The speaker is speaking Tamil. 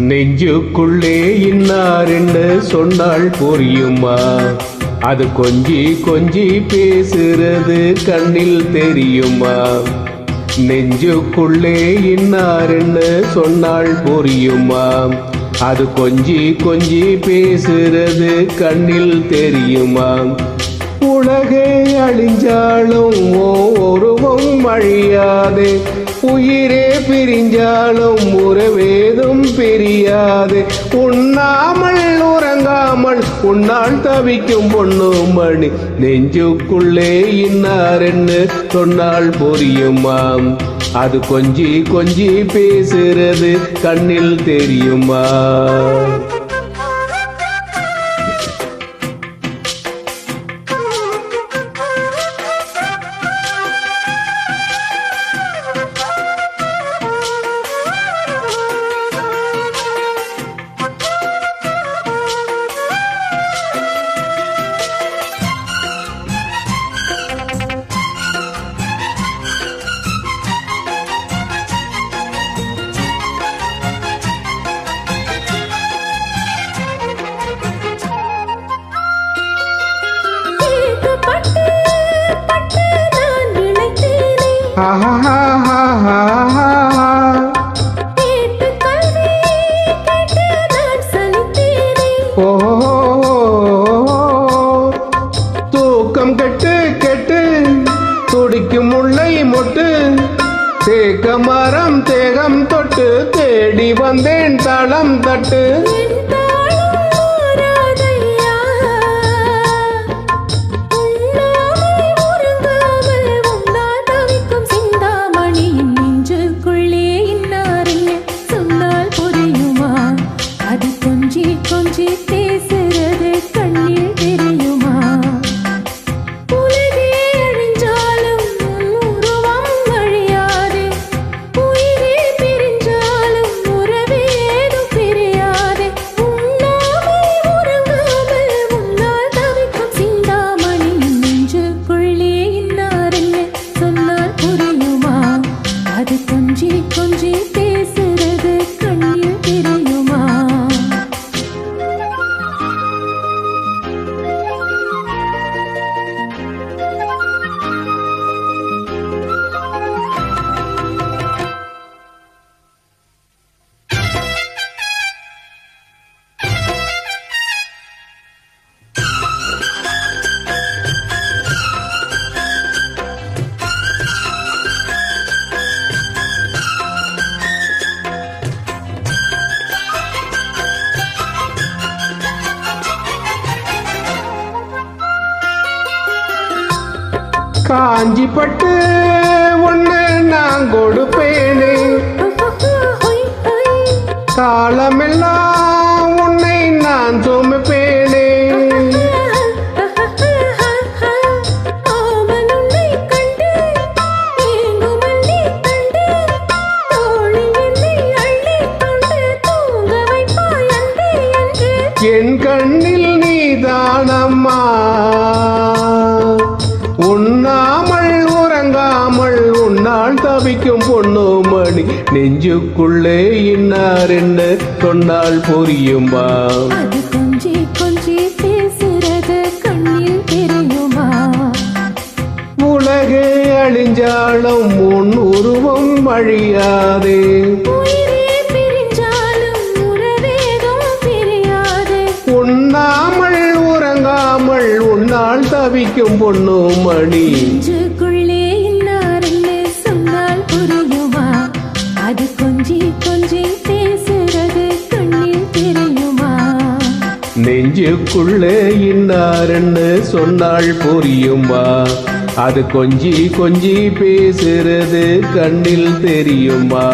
நெஞ்சுக்குள்ளே இன்னார் என்று சொன்னால் புரியுமா? அது கொஞ்சி கொஞ்சி பேசுறது கண்ணில் தெரியுமா? நெஞ்சுக்குள்ளே இன்னார் என்று சொன்னால் புரியுமா? அது கொஞ்சி கொஞ்சி பேசுறது கண்ணில் தெரியுமா? உலகே அழிஞ்சாலும் ஒருவம் அழியாது, உயிரே பிரிஞ்சாலும் உறவேதும் பிரியாது. உண்ணாமல் உறங்காமல் உன்னால் தவிக்கும் பொண்ணு மணி, நெஞ்சுக்குள்ளே இன்னார் என்று சொன்னால் புரியுமா? அது கொஞ்சி கொஞ்சி பேசுறது கண்ணில் தெரியுமா? தூக்கம் கெட்டு கெட்டு துடிக்கும் முல்லை மொட்டு, தேக்க மரம் தேகம் தொட்டு தேடி வந்தேன் தளம் தட்டு. கொஞ்சி பேசுறது கண்ணில் தெரியுமா? உலகே அழிஞ்சாலும் உருவம் அழியாது, உயிரே பிரிஞ்சாலும் உறவேதும் பிரியாது. உண்ணாமல் உறங்காமல் உன்னால் தவிக்கும் சிந்தாமணி, நெஞ்சுக்குள்ளே இன்னார் என்று சொன்னால் புரியுமா? அது கொஞ்சி கொஞ்சி பேசுறது கண்ணில் தெரியுமா? காஞ்சி பட்டு ஒண்ணு நான் கொடுப்பேனே, காலமெல்லாம் உன்னை நான் சுமப்பேனே. என் கண்ணில் நீதானம்மா, உண்ணாமல் உறங்காமல் உன்னால் தவிக்கும் பொண்ணு மணி, நெஞ்சுக்குள்ளே இன்னார் என்று சொன்னால் புரியுமா? அது கொஞ்சி கொஞ்சி பேசுறது கண்ணில் தெரியுமா? உலகே அழிஞ்சாலும் உன் உருவம் அழியாதே, உயிரே பிரிஞ்சாலும் உறவேதும் பிரியாது. உண்ணாமல் உறங்காமல் உன்னால் தவிக்கும் பொண்ணு மணி, நெஞ்சுக்குள்ளே இன்னார் என்று சொன்னால் புரியுமா? அது கொஞ்சி கொஞ்சி பேசுறது கண்ணில் தெரியுமா? நெஞ்சுக்குள்ளே இன்னார் என்று சொன்னால் புரியுமா? அது கொஞ்சி கொஞ்சி பேசுறது கண்ணில் தெரியுமா?